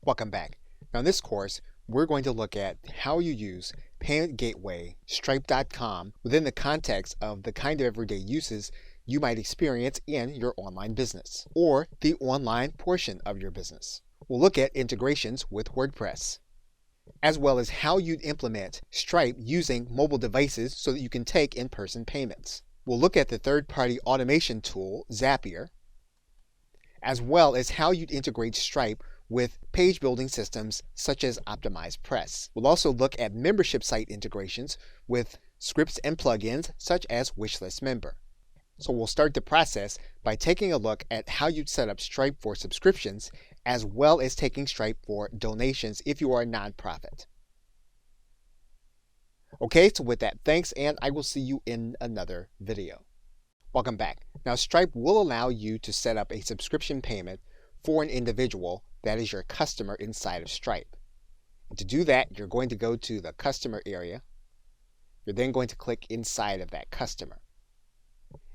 Welcome back. Now in this course, we're going to look at how you use Payment Gateway, Stripe.com within the context of the kind of everyday uses you might experience in your online business or the online portion of your business. We'll look at integrations with WordPress, as well as how you'd implement Stripe using mobile devices so that you can take in-person payments. We'll look at the third-party automation tool, Zapier, as well as how you'd integrate Stripe with page building systems such as OptimizePress. We'll also look at membership site integrations with scripts and plugins such as Wishlist Member. So we'll start the process by taking a look at how you'd set up Stripe for subscriptions as well as taking Stripe for donations if you are a nonprofit. Okay, so with that, thanks, and I will see you in another video. Welcome back. Now Stripe will allow you to set up a subscription payment for an individual that is your customer inside of Stripe. And to do that, you're going to go to the customer area. You're then going to click inside of that customer.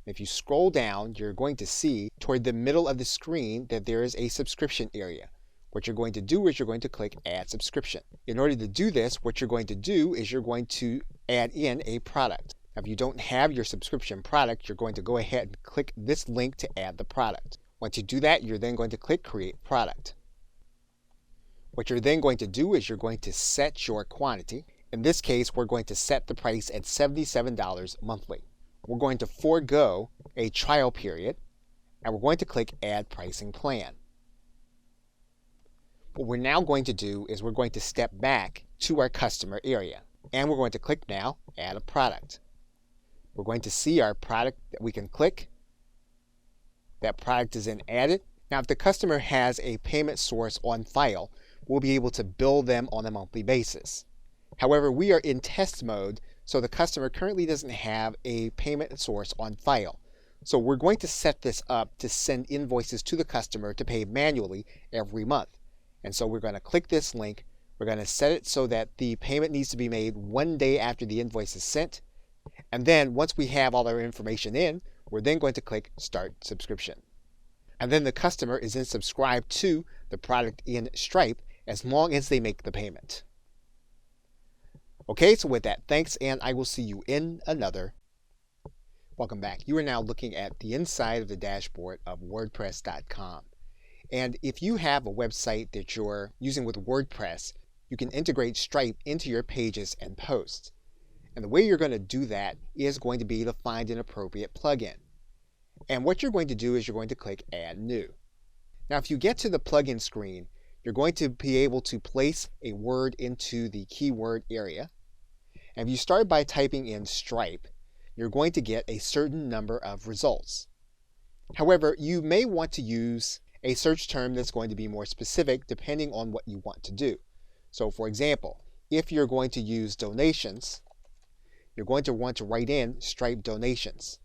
If you scroll down, you're going to see toward the middle of the screen that there is a subscription area. What you're going to do is you're going to click Add Subscription. In order to do this, what you're going to do is you're going to add in a product. Now, if you don't have your subscription product, you're going to go ahead and click this link to add the product. Once you do that, you're then going to click Create Product. What you're then going to do is you're going to set your quantity. In this case, we're going to set the price at $77 monthly. We're going to forego a trial period, and we're going to click Add Pricing Plan. What we're now going to do is we're going to step back to our customer area, and we're going to click now Add a Product. We're going to see our product that we can click. That product is then added. Now, if the customer has a payment source on file, we'll be able to bill them on a monthly basis. However, we are in test mode, so the customer currently doesn't have a payment source on file. So we're going to set this up to send invoices to the customer to pay manually every month. And so we're going to click this link. We're going to set it so that the payment needs to be made 1 day after the invoice is sent. And then once we have all our information in, we're then going to click Start Subscription. And then the customer is then subscribed to the product in Stripe as long as they make the payment. Okay, so with that, thanks, and I will see you in another. Welcome back. You are now looking at the inside of the dashboard of WordPress.com. And if you have a website that you're using with WordPress, you can integrate Stripe into your pages and posts. And the way you're going to do that is going to be to find an appropriate plugin. And what you're going to do is you're going to click Add New. Now, if you get to the plugin screen, you're going to be able to place a word into the keyword area. And if you start by typing in Stripe, you're going to get a certain number of results. However, you may want to use a search term that's going to be more specific depending on what you want to do. So for example, if you're going to use donations, you're going to want to write in Stripe donations.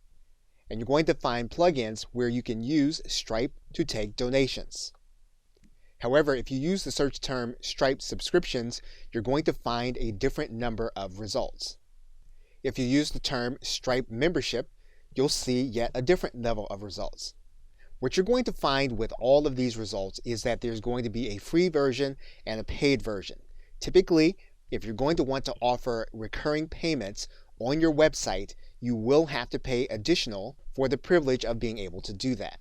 And you're going to find plugins where you can use Stripe to take donations. However, if you use the search term Stripe subscriptions, you're going to find a different number of results. If you use the term Stripe membership, you'll see yet a different level of results. What you're going to find with all of these results is that there's going to be a free version and a paid version. Typically, if you're going to want to offer recurring payments on your website, you will have to pay additional for the privilege of being able to do that.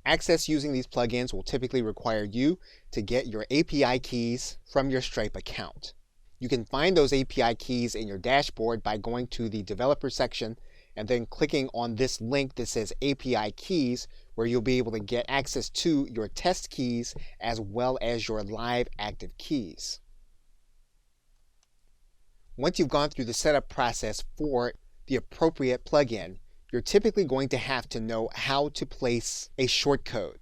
Access using these plugins will typically require you to get your API keys from your Stripe account. You can find those API keys in your dashboard by going to the developer section and then clicking on this link that says API keys, where you'll be able to get access to your test keys as well as your live active keys. Once you've gone through the setup process for the appropriate plugin, you're typically going to have to know how to place a shortcode.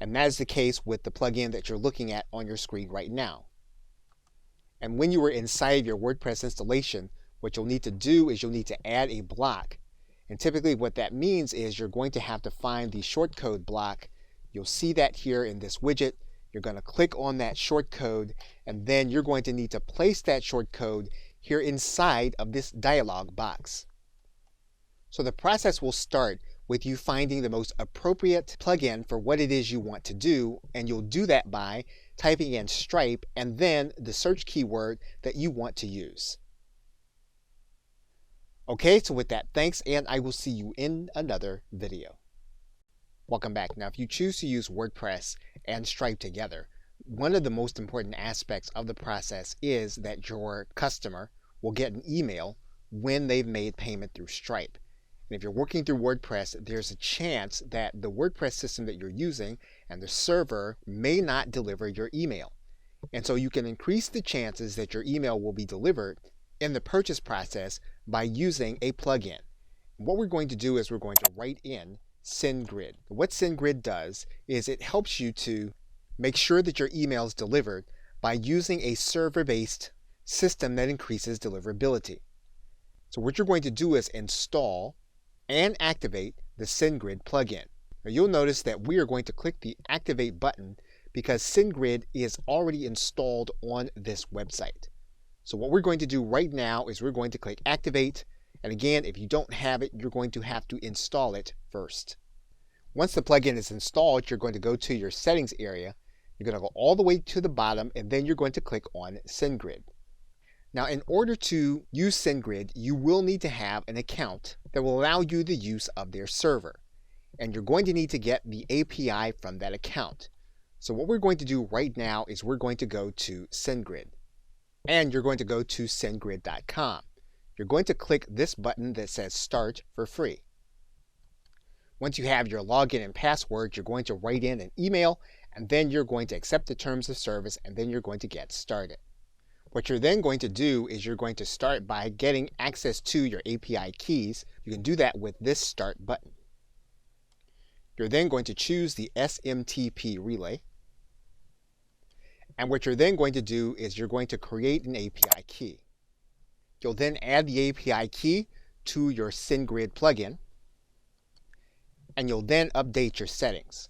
And that is the case with the plugin that you're looking at on your screen right now. And when you are inside of your WordPress installation, what you'll need to do is you'll need to add a block. And typically what that means is you're going to have to find the shortcode block. You'll see that here in this widget. You're going to click on that shortcode, and then you're going to need to place that shortcode here inside of this dialog box. So the process will start with you finding the most appropriate plugin for what it is you want to do, and you'll do that by typing in Stripe and then the search keyword that you want to use. Okay, so with that, thanks, and I will see you in another video. Welcome back. Now, if you choose to use WordPress and Stripe together, one of the most important aspects of the process is that your customer will get an email when they've made payment through Stripe. And if you're working through WordPress, there's a chance that the WordPress system that you're using and the server may not deliver your email. And so you can increase the chances that your email will be delivered in the purchase process by using a plugin. What we're going to do is we're going to write in SendGrid. What SendGrid does is it helps you to make sure that your email is delivered by using a server-based system that increases deliverability. So what you're going to do is install and activate the SendGrid plugin. Now you'll notice that we are going to click the Activate button because SendGrid is already installed on this website. So what we're going to do right now is we're going to click Activate, and again, if you don't have it, you're going to have to install it first. Once the plugin is installed, you're going to go to your settings area. You're going to go all the way to the bottom, and then you're going to click on SendGrid. Now, in order to use SendGrid, you will need to have an account that will allow you the use of their server. And you're going to need to get the API from that account. So what we're going to do right now is we're going to go to SendGrid. And you're going to go to SendGrid.com. You're going to click this button that says Start for free. Once you have your login and password, you're going to write in an email, and then you're going to accept the terms of service, and then you're going to get started. What you're then going to do is you're going to start by getting access to your API keys. You can do that with this Start button. You're then going to choose the SMTP relay. And what you're then going to do is you're going to create an API key. You'll then add the API key to your SendGrid plugin, and you'll then update your settings.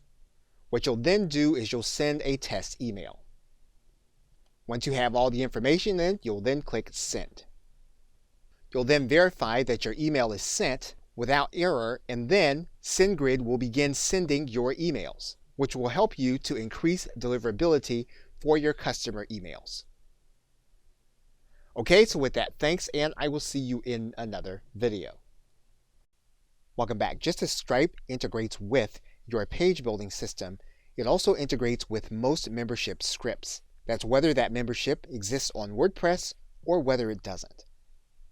What you'll then do is you'll send a test email. Once you have all the information in, you'll then click Send. You'll then verify that your email is sent without error, and then SendGrid will begin sending your emails, which will help you to increase deliverability for your customer emails. Okay, so with that, thanks, and I will see you in another video. Welcome back. Just as Stripe integrates with your page building system, it also integrates with most membership scripts. That's whether that membership exists on WordPress or whether it doesn't.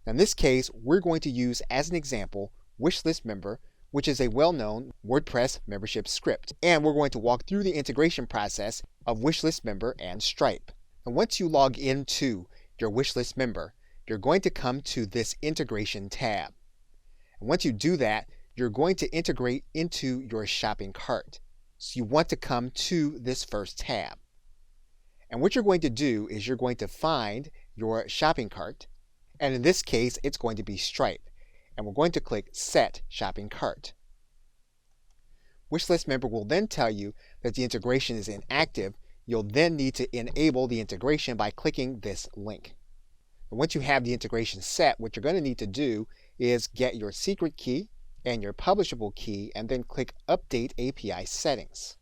In this case, we're going to use as an example Wishlist Member, which is a well-known WordPress membership script. And we're going to walk through the integration process of Wishlist Member and Stripe. And once you log into your Wishlist Member, you're going to come to this Integration tab. And once you do that, you're going to integrate into your shopping cart. So you want to come to this first tab. And what you're going to do is you're going to find your shopping cart, and in this case it's going to be Stripe, and we're going to click Set Shopping Cart. Wishlist Member will then tell you that the integration is inactive. You'll then need to enable the integration by clicking this link. And once you have the integration set, what you're going to need to do is get your secret key and your publishable key, and then click Update API Settings.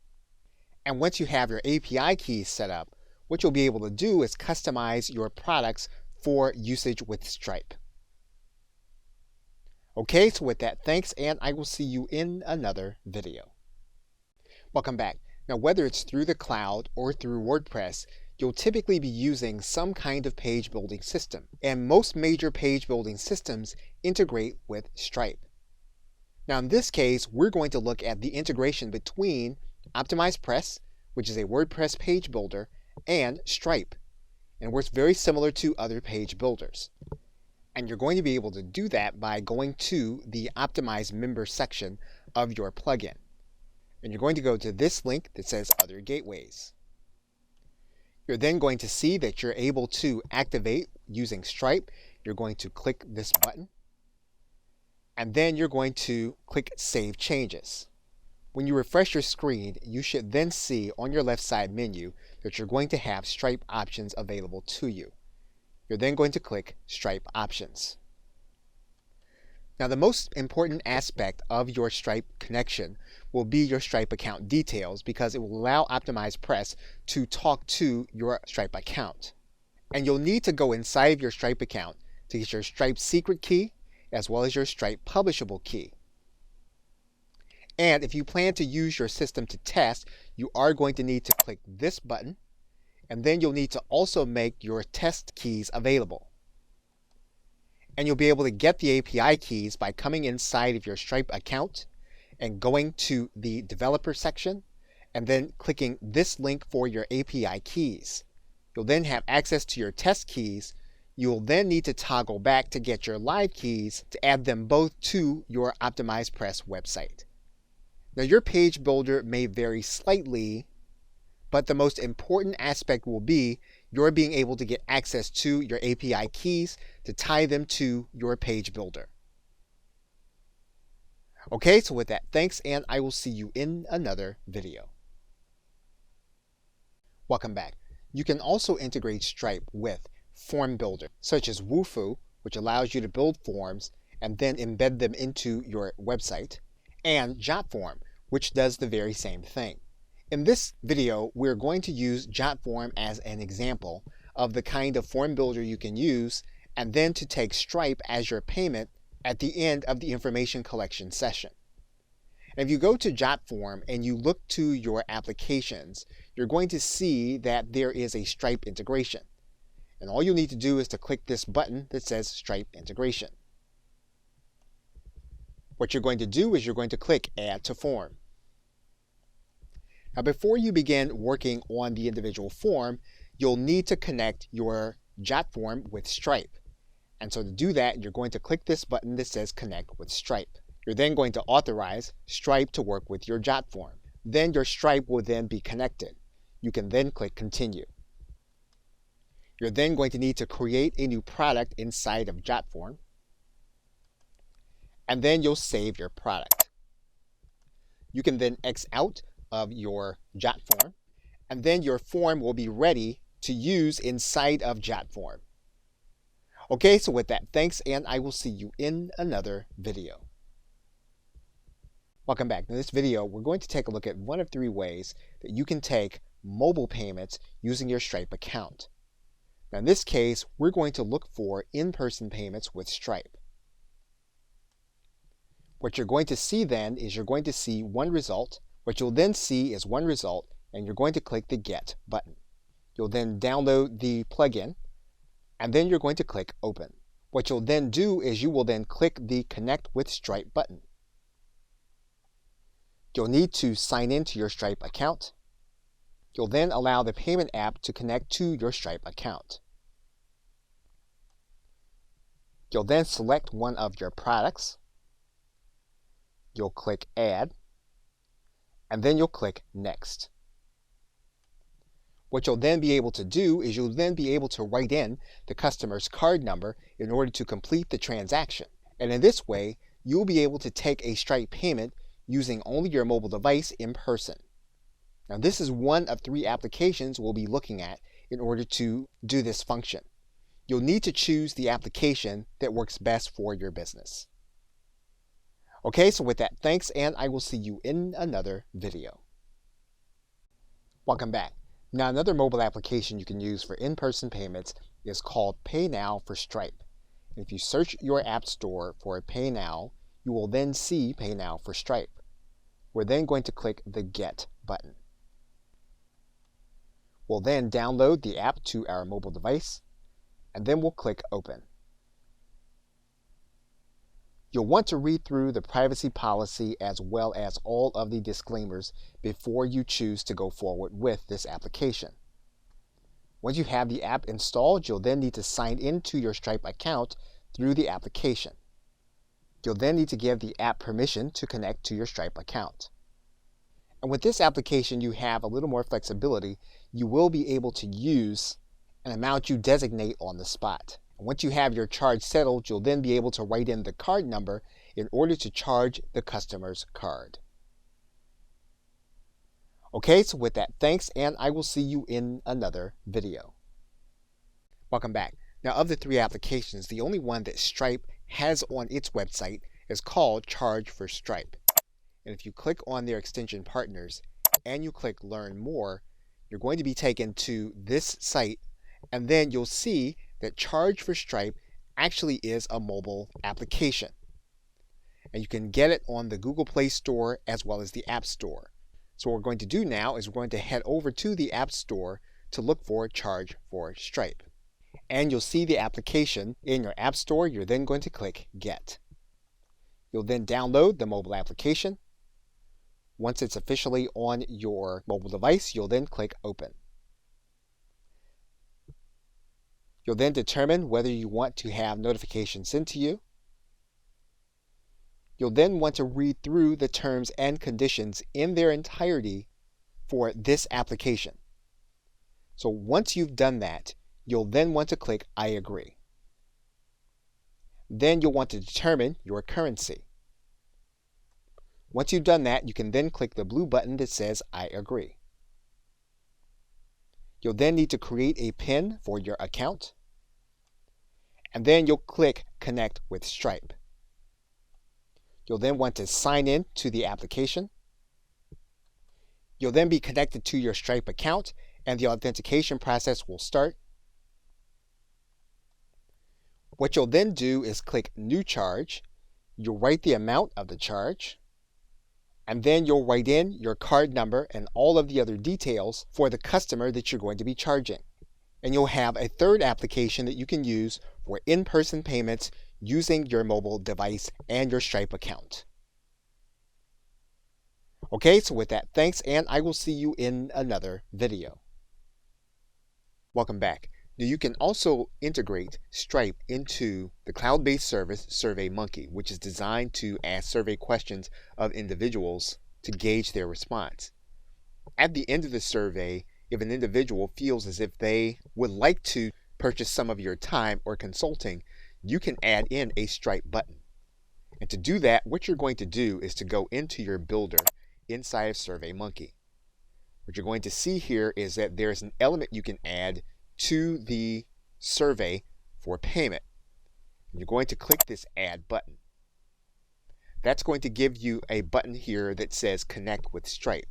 And once you have your API keys set up, what you'll be able to do is customize your products for usage with Stripe. Okay, so with that, thanks, and I will see you in another video. Welcome back. Now, whether it's through the cloud or through WordPress, you'll typically be using some kind of page building system, and most major page building systems integrate with Stripe. Now, in this case, we're going to look at the integration between OptimizePress, which is a WordPress page builder, and Stripe, and it works very similar to other page builders. And you're going to be able to do that by going to the Optimize Member section of your plugin. And you're going to go to this link that says Other Gateways. You're then going to see that you're able to activate using Stripe. You're going to click this button, and then you're going to click Save Changes. When you refresh your screen, you should then see on your left side menu that you're going to have Stripe options available to you. You're then going to click Stripe Options. Now, the most important aspect of your Stripe connection will be your Stripe account details because it will allow Optimize Press to talk to your Stripe account. And you'll need to go inside of your Stripe account to get your Stripe secret key as well as your Stripe publishable key. And if you plan to use your system to test, you are going to need to click this button, and then you'll need to also make your test keys available. And you'll be able to get the API keys by coming inside of your Stripe account and going to the developer section and then clicking this link for your API keys. You'll then have access to your test keys. You'll then need to toggle back to get your live keys to add them both to your Optimize Press website. Now, your page builder may vary slightly, but the most important aspect will be your being able to get access to your API keys to tie them to your page builder. Okay, so with that, thanks, and I will see you in another video. Welcome back. You can also integrate Stripe with form builder, such as Wufoo, which allows you to build forms and then embed them into your website, and JotForm, which does the very same thing. In this video, we're going to use JotForm as an example of the kind of form builder you can use, and then to take Stripe as your payment at the end of the information collection session. And if you go to JotForm and you look to your applications, you're going to see that there is a Stripe integration. And all you need to do is to click this button that says Stripe integration. What you're going to do is you're going to click Add to Form. Now, before you begin working on the individual form, you'll need to connect your JotForm with Stripe. And so to do that, you're going to click this button that says Connect with Stripe. You're then going to authorize Stripe to work with your JotForm. Then your Stripe will then be connected. You can then click Continue. You're then going to need to create a new product inside of JotForm. And then you'll save your product. You can then X out of your JotForm, and then your form will be ready to use inside of JotForm. Okay, so with that, thanks, and I will see you in another video. Welcome back. In this video, we're going to take a look at one of 3 ways that you can take mobile payments using your Stripe account. Now, in this case, we're going to look for in-person payments with Stripe. What you're going to see then is you're going to see one result. What you'll then see is one result, and you're going to click the Get button. You'll then download the plugin, and then you're going to click Open. What you'll then do is you will then click the Connect with Stripe button. You'll need to sign in to your Stripe account. You'll then allow the payment app to connect to your Stripe account. You'll then select one of your products. You'll click Add, and then you'll click Next. What you'll then be able to do is you'll then be able to write in the customer's card number in order to complete the transaction. And in this way, you'll be able to take a Stripe payment using only your mobile device in person. Now, this is one of 3 applications we'll be looking at in order to do this function. You'll need to choose the application that works best for your business. Okay, so with that, thanks, and I will see you in another video. Welcome back. Now, another mobile application you can use for in-person payments is called Pay Now for Stripe. And if you search your app store for Pay Now, you will then see Pay Now for Stripe. We're then going to click the Get button. We'll then download the app to our mobile device, and then we'll click Open. You'll want to read through the privacy policy as well as all of the disclaimers before you choose to go forward with this application. Once you have the app installed, you'll then need to sign into your Stripe account through the application. You'll then need to give the app permission to connect to your Stripe account. And with this application, you have a little more flexibility. You will be able to use an amount you designate on the spot. Once you have your charge settled, you'll then be able to write in the card number in order to charge the customer's card. Okay, so with that, thanks, and I will see you in another video. Welcome back. Now, of the 3 applications, the only one that Stripe has on its website is called Charge for Stripe. And if you click on their extension partners and you click Learn More, you're going to be taken to this site, and then you'll see that Charge for Stripe actually is a mobile application. And you can get it on the Google Play Store as well as the App Store. So what we're going to do now is we're going to head over to the App Store to look for Charge for Stripe. And you'll see the application in your App Store. You're then going to click Get. You'll then download the mobile application. Once it's officially on your mobile device, you'll then click Open. You'll then determine whether you want to have notifications sent to you. You'll then want to read through the terms and conditions in their entirety for this application. So once you've done that, you'll then want to click I agree. Then you'll want to determine your currency. Once you've done that, you can then click the blue button that says I agree. You'll then need to create a PIN for your account. And then you'll click Connect with Stripe. You'll then want to sign in to the application. You'll then be connected to your Stripe account and the authentication process will start. What you'll then do is click New Charge. You'll write the amount of the charge, and then you'll write in your card number and all of the other details for the customer that you're going to be charging. And you'll have a third application that you can use for in-person payments using your mobile device and your Stripe account. Okay, so with that, thanks, and I will see you in another video. Welcome back. Now you can also integrate Stripe into the cloud-based service SurveyMonkey, which is designed to ask survey questions of individuals to gauge their response. At the end of the survey, if an individual feels as if they would like to purchase some of your time or consulting, you can add in a Stripe button. And to do that, what you're going to do is to go into your builder inside of SurveyMonkey. What you're going to see here is that there's an element you can add to the survey for payment. You're going to click this Add button. That's going to give you a button here that says Connect with Stripe.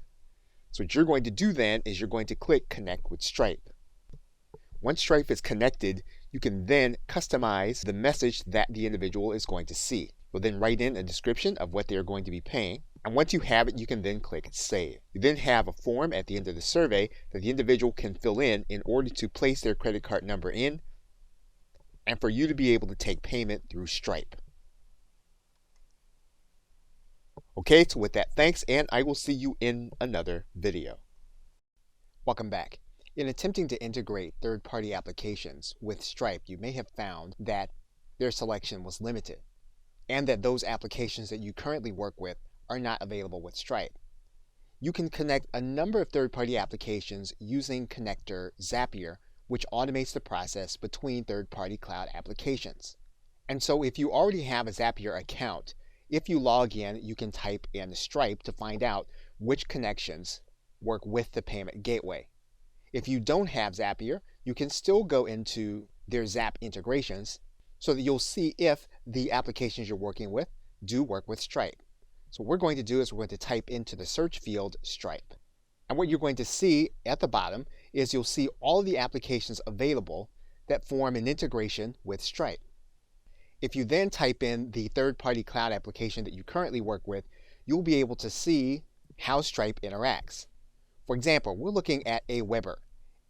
So what you're going to do then is you're going to click Connect with Stripe. Once Stripe is connected, you can then customize the message that the individual is going to see. You'll then write in a description of what they're going to be paying. And once you have it, you can then click Save. You then have a form at the end of the survey that the individual can fill in order to place their credit card number in and for you to be able to take payment through Stripe. Okay, so with that, thanks, and I will see you in another video. Welcome back. In attempting to integrate third-party applications with Stripe, you may have found that their selection was limited and that those applications that you currently work with are not available with Stripe. You can connect a number of third-party applications using connector Zapier, which automates the process between third-party cloud applications. And so if you already have a Zapier account, if you log in, you can type in Stripe to find out which connections work with the payment gateway. If you don't have Zapier, you can still go into their Zap integrations so that you'll see if the applications you're working with do work with Stripe. So what we're going to do is we're going to type into the search field Stripe. And what you're going to see at the bottom is you'll see all of the applications available that form an integration with Stripe. If you then type in the third-party cloud application that you currently work with, you'll be able to see how Stripe interacts. For example, we're looking at Aweber,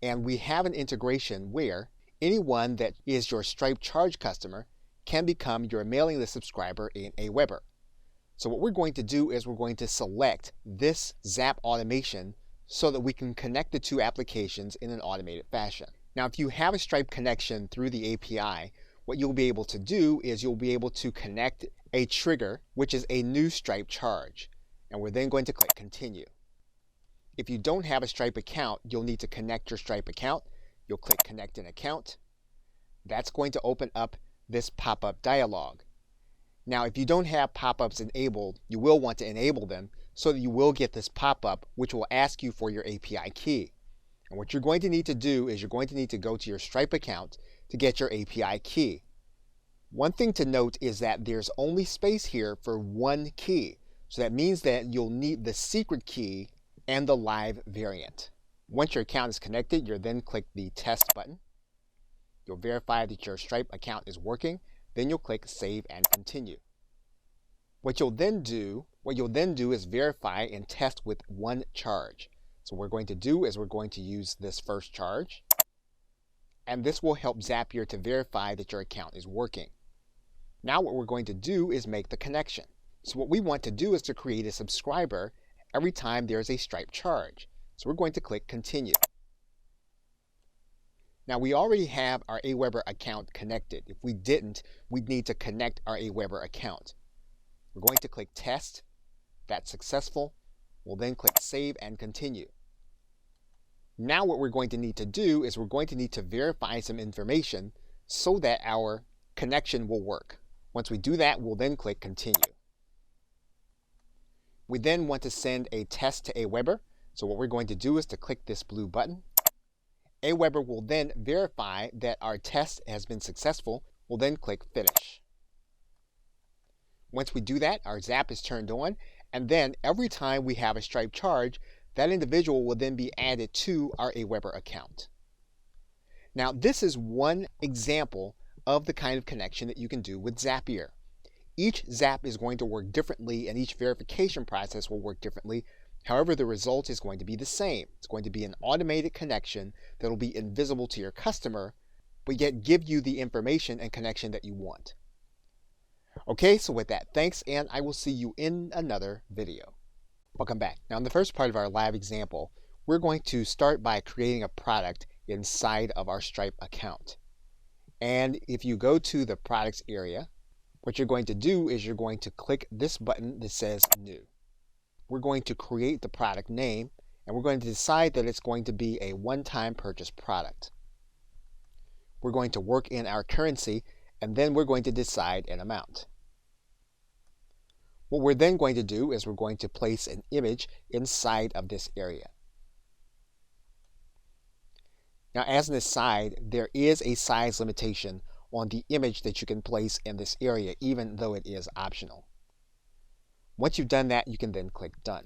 and we have an integration where anyone that is your Stripe charge customer can become your mailing list subscriber in Aweber. So what we're going to do is we're going to select this Zap automation so that we can connect the two applications in an automated fashion. Now, if you have a Stripe connection through the API, what you'll be able to do is you'll be able to connect a trigger, which is a new Stripe charge. And we're then going to click Continue. If you don't have a Stripe account, you'll need to connect your Stripe account. You'll click Connect an Account. That's going to open up this pop-up dialog. Now, if you don't have pop-ups enabled, you will want to enable them so that you will get this pop-up, which will ask you for your API key. And what you're going to need to do is you're going to need to go to your Stripe account to get your API key. One thing to note is that there's only space here for one key. So that means that you'll need the secret key and the live variant. Once your account is connected, you'll then click the test button. You'll verify that your Stripe account is working. Then you'll click save and continue. What you'll then do is verify and test with one charge. So what we're going to do is we're going to use this first charge. And this will help Zapier to verify that your account is working. Now what we're going to do is make the connection. So what we want to do is to create a subscriber every time there's a Stripe charge. So we're going to click continue. Now we already have our Aweber account connected. If we didn't, we'd need to connect our Aweber account. We're going to click test. That's successful. We'll then click save and continue. Now what we're going to need to do is we're going to need to verify some information so that our connection will work. Once we do that, we'll then click continue. We then want to send a test to Aweber. So what we're going to do is to click this blue button. Aweber will then verify that our test has been successful. We'll then click finish. Once we do that, our Zap is turned on, and then every time we have a Stripe charge, that individual will then be added to our Aweber account. Now, this is one example of the kind of connection that you can do with Zapier. Each Zap is going to work differently, and each verification process will work differently. However, the result is going to be the same. It's going to be an automated connection that will be invisible to your customer, but yet give you the information and connection that you want. Okay, so with that, thanks, and I will see you in another video. Welcome back. Now, in the first part of our live example, we're going to start by creating a product inside of our Stripe account. And if you go to the products area, what you're going to do is you're going to click this button that says new. We're going to create the product name, and we're going to decide that it's going to be a one-time purchase product. We're going to work in our currency, and then we're going to decide an amount. What we're then going to do is we're going to place an image inside of this area. Now, as an aside, there is a size limitation on the image that you can place in this area, even though it is optional. Once you've done that, you can then click done.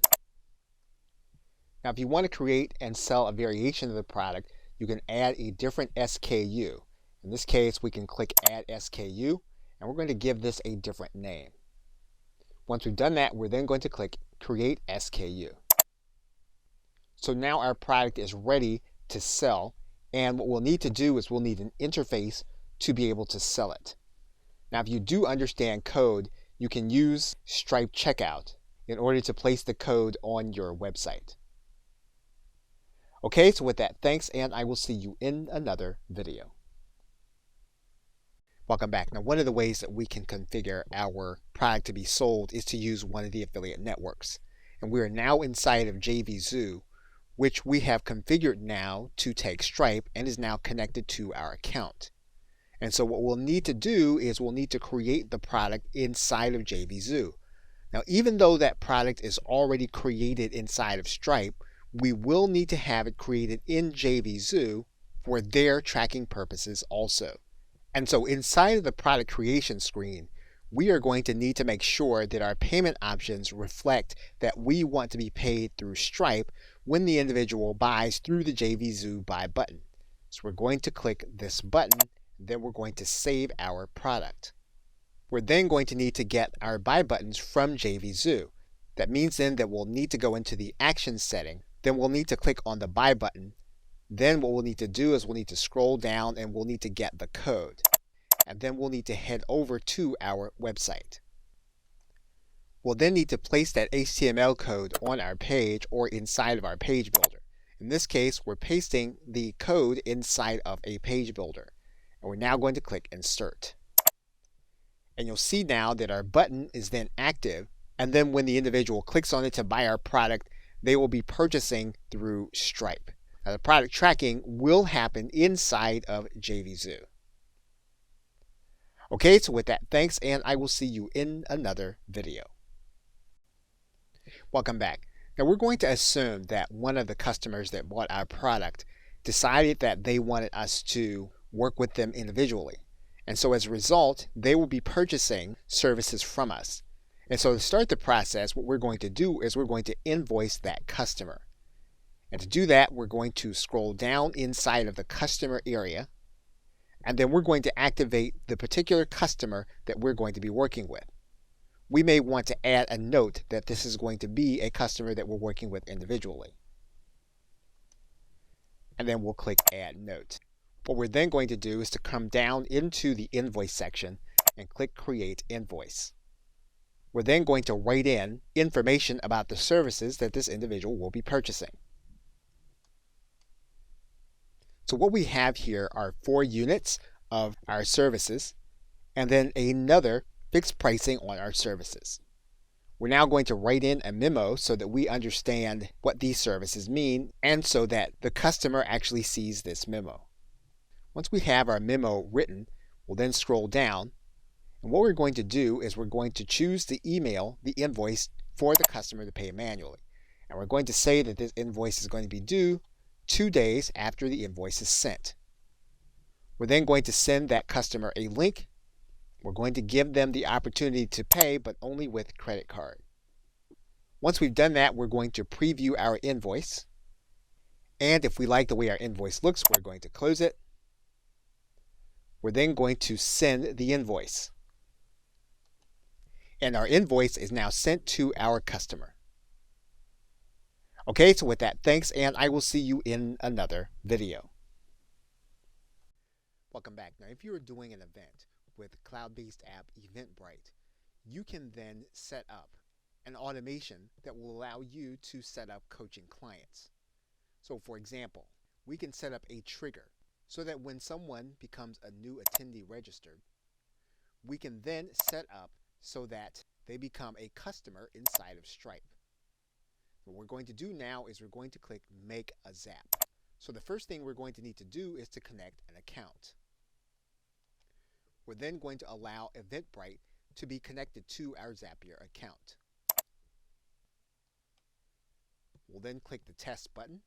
Now, if you want to create and sell a variation of the product, you can add a different SKU. In this case, we can click add SKU, and we're going to give this a different name. Once we've done that, we're then going to click create SKU. So now our product is ready to sell, and what we'll need to do is we'll need an interface to be able to sell it. Now, if you do understand code, you can use Stripe Checkout in order to place the code on your website. Okay, so with that, thanks, and I will see you in another video. Welcome back. Now, one of the ways that we can configure our product to be sold is to use one of the affiliate networks. And we are now inside of JVZoo, which we have configured now to take Stripe and is now connected to our account. And so what we'll need to do is we'll need to create the product inside of JVZoo. Now, even though that product is already created inside of Stripe, we will need to have it created in JVZoo for their tracking purposes also. And so inside of the product creation screen, we are going to need to make sure that our payment options reflect that we want to be paid through Stripe when the individual buys through the JVZoo buy button. So we're going to click this button, then we're going to save our product. We're then going to need to get our buy buttons from JVZoo. That means then that we'll need to go into the action setting, then we'll need to click on the buy button. Then what we'll need to do is we'll need to scroll down and we'll need to get the code. And then we'll need to head over to our website. We'll then need to place that HTML code on our page or inside of our page builder. In this case, we're pasting the code inside of a page builder. And we're now going to click Insert. And you'll see now that our button is then active. And then when the individual clicks on it to buy our product, they will be purchasing through Stripe. Now, the product tracking will happen inside of JVZoo. Okay, so with that, thanks, and I will see you in another video. Welcome back. Now, we're going to assume that one of the customers that bought our product decided that they wanted us to work with them individually. And so as a result, they will be purchasing services from us. And so to start the process, what we're going to do is we're going to invoice that customer. And to do that, we're going to scroll down inside of the customer area, and then we're going to activate the particular customer that we're going to be working with. We may want to add a note that this is going to be a customer that we're working with individually. And then we'll click Add Note. What we're then going to do is to come down into the invoice section and click Create Invoice. We're then going to write in information about the services that this individual will be purchasing. So what we have here are 4 units of our services and then another fixed pricing on our services. We're now going to write in a memo so that we understand what these services mean and so that the customer actually sees this memo. Once we have our memo written, we'll then scroll down, and what we're going to do is we're going to choose the email, the invoice for the customer to pay manually. And we're going to say that this invoice is going to be due 2 days after the invoice is sent. We're then going to send that customer a link. We're going to give them the opportunity to pay, but only with credit card. Once we've done that, we're going to preview our invoice. And if we like the way our invoice looks, we're going to close it. We're then going to send the invoice. And our invoice is now sent to our customer. Okay, so with that, thanks, and I will see you in another video. Welcome back. Now, if you are doing an event with cloud-based app Eventbrite, you can then set up an automation that will allow you to set up coaching clients. So for example, we can set up a trigger so that when someone becomes a new attendee registered, we can then set up so that they become a customer inside of Stripe. What we're going to do now is we're going to click Make a Zap. So the first thing we're going to need to do is to connect an account. We're then going to allow Eventbrite to be connected to our Zapier account. We'll then click the Test button,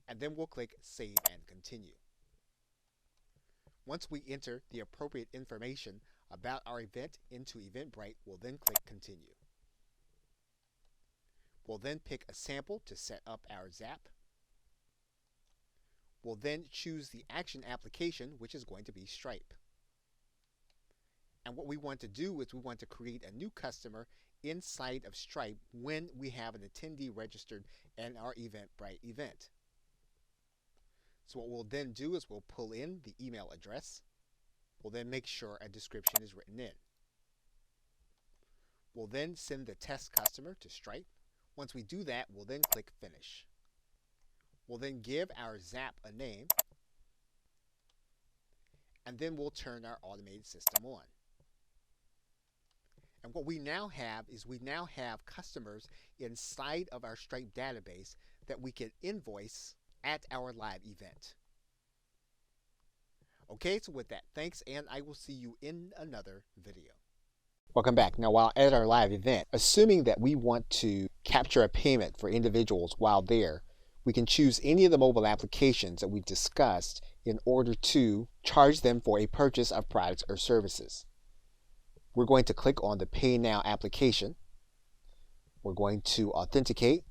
and then we'll click Save and Continue. Once we enter the appropriate information about our event into Eventbrite, we'll then click Continue. We'll then pick a sample to set up our Zap. We'll then choose the action application, which is going to be Stripe. And what we want to do is we want to create a new customer inside of Stripe when we have an attendee registered in our Eventbrite event. So what we'll then do is we'll pull in the email address. We'll then make sure a description is written in. We'll then send the test customer to Stripe. Once we do that, we'll then click Finish. We'll then give our Zap a name, and then we'll turn our automated system on. And what we now have is we now have customers inside of our Stripe database that we can invoice at our live event. Okay, so with that, thanks, and I will see you in another video. Welcome back. Now, while at our live event, assuming that we want to capture a payment for individuals while there, we can choose any of the mobile applications that we've discussed in order to charge them for a purchase of products or services. We're going to click on the Pay Now application. We're going to authenticate,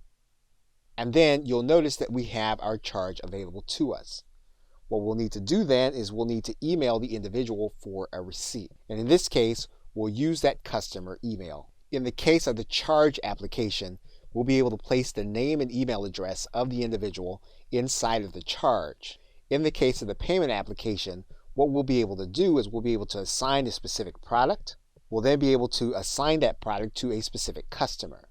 and then you'll notice that we have our charge available to us. What we'll need to do then is we'll need to email the individual for a receipt. And in this case, we'll use that customer email. In the case of the charge application, we'll be able to place the name and email address of the individual inside of the charge. In the case of the payment application, what we'll be able to do is we'll be able to assign a specific product. We'll then be able to assign that product to a specific customer.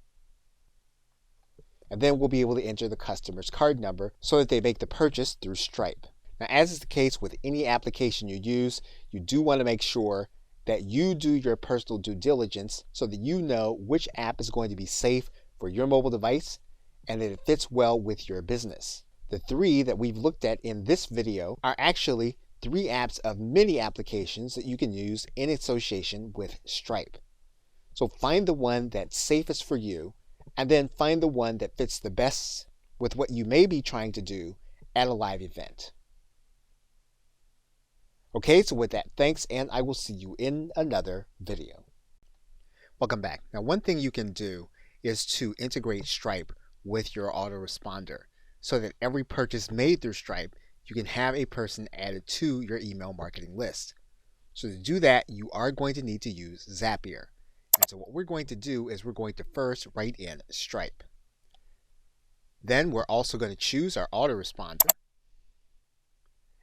And then we'll be able to enter the customer's card number so that they make the purchase through Stripe. Now, as is the case with any application you use, you do want to make sure that you do your personal due diligence so that you know which app is going to be safe for your mobile device and that it fits well with your business. The 3 that we've looked at in this video are actually 3 apps of many applications that you can use in association with Stripe. So find the one that's safest for you, and then find the one that fits the best with what you may be trying to do at a live event. Okay, so with that, thanks, and I will see you in another video. Welcome back. Now, one thing you can do is to integrate Stripe with your autoresponder so that every purchase made through Stripe, you can have a person added to your email marketing list. So to do that, you are going to need to use Zapier. And so what we're going to do is we're going to first write in Stripe. Then we're also going to choose our autoresponder.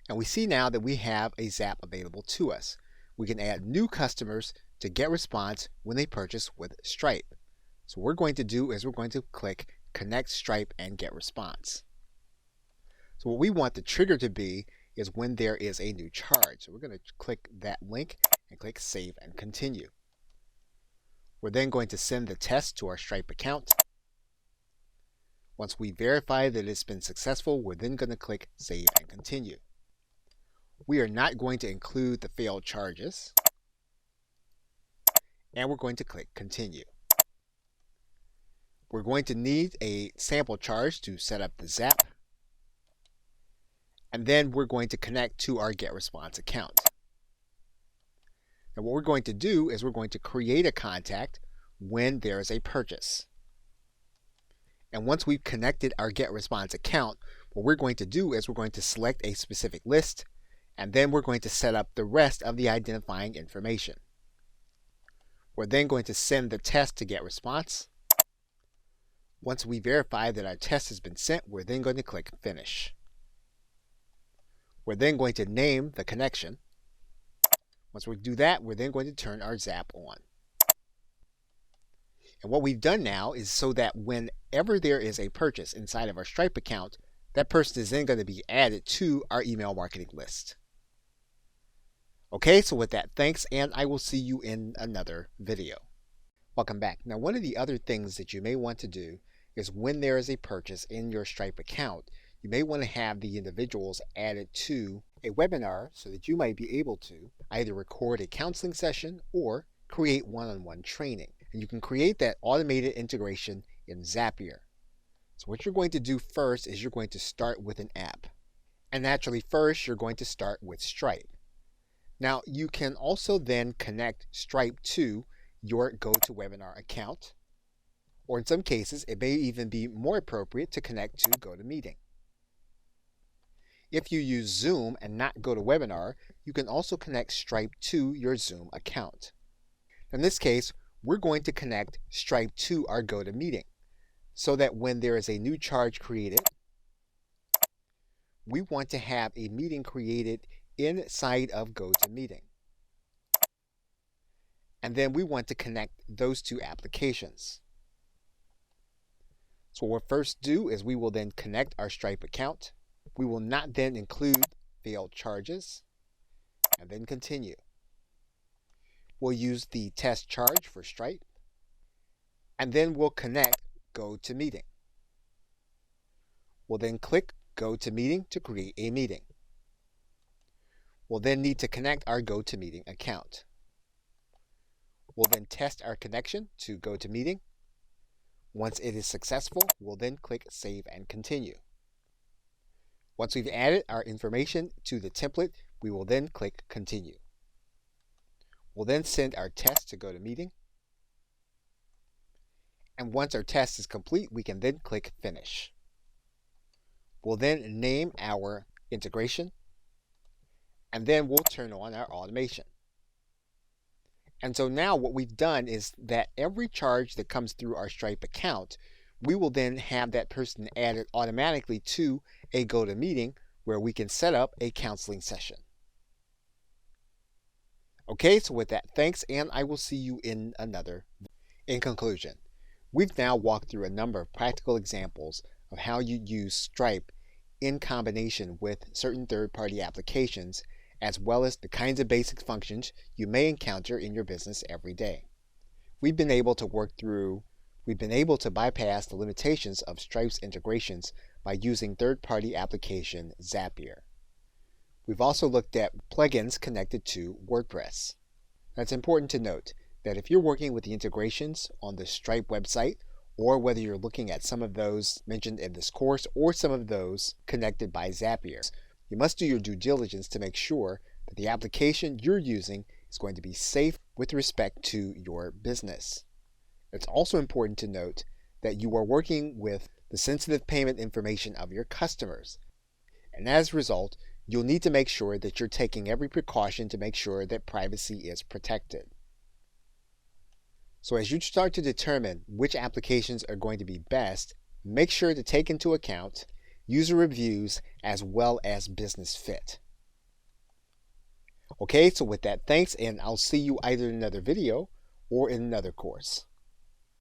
And we see now that we have a Zap available to us. We can add new customers to get response when they purchase with Stripe. So what we're going to do is we're going to click Connect Stripe and Get Response. So what we want the trigger to be is when there is a new charge. So we're going to click that link and click Save and Continue. We're then going to send the test to our Stripe account. Once we verify that it's been successful, we're then going to click Save and Continue. We are not going to include the failed charges, and we're going to click Continue. We're going to need a sample charge to set up the Zap, and then we're going to connect to our GetResponse account. Now what we're going to do is we're going to create a contact when there is a purchase. And once we've connected our GetResponse account, what we're going to do is we're going to select a specific list, and then we're going to set up the rest of the identifying information. We're then going to send the test to GetResponse. Once we verify that our test has been sent, we're then going to click Finish. We're then going to name the connection. Once we do that, we're then going to turn our Zap on. And what we've done now is so that whenever there is a purchase inside of our Stripe account, that person is then going to be added to our email marketing list. Okay, so with that, thanks, and I will see you in another video. Welcome back. Now, one of the other things that you may want to do is when there is a purchase in your Stripe account, you may want to have the individuals added to a webinar so that you might be able to either record a counseling session or create one-on-one training. And you can create that automated integration in Zapier. So what you're going to do first is you're going to start with an app. And naturally, first, you're going to start with Stripe. Now, you can also then connect Stripe to your GoToWebinar account. Or in some cases, it may even be more appropriate to connect to GoToMeeting. If you use Zoom and not GoToWebinar, you can also connect Stripe to your Zoom account. In this case, we're going to connect Stripe to our GoToMeeting so that when there is a new charge created, we want to have a meeting created inside of GoToMeeting. And then we want to connect those two applications. So what we'll first do is we will then connect our Stripe account. We will not then include failed charges, and then continue. We'll use the test charge for Stripe, and then we'll connect GoToMeeting. We'll then click GoToMeeting to create a meeting. We'll then need to connect our GoToMeeting account. We'll then test our connection to GoToMeeting. Once it is successful, we'll then click Save and Continue. Once we've added our information to the template, we will then click Continue. We'll then send our test to GoToMeeting. And once our test is complete, we can then click Finish. We'll then name our integration, and then we'll turn on our automation. And so now what we've done is that every charge that comes through our Stripe account, we will then have that person added automatically to a GoToMeeting where we can set up a counseling session. Okay, so with that, thanks, and I will see you in another. In conclusion, we've now walked through a number of practical examples of how you use Stripe in combination with certain third-party applications, as well as the kinds of basic functions you may encounter in your business every day. We've been able to bypass the limitations of Stripe's integrations by using third-party application Zapier. We've also looked at plugins connected to WordPress. Now, it's important to note that if you're working with the integrations on the Stripe website, or whether you're looking at some of those mentioned in this course or some of those connected by Zapier, you must do your due diligence to make sure that the application you're using is going to be safe with respect to your business. It's also important to note that you are working with the sensitive payment information of your customers. And as a result, you'll need to make sure that you're taking every precaution to make sure that privacy is protected. So as you start to determine which applications are going to be best, make sure to take into account user reviews as well as business fit. Okay, so with that, thanks, and I'll see you either in another video or in another course.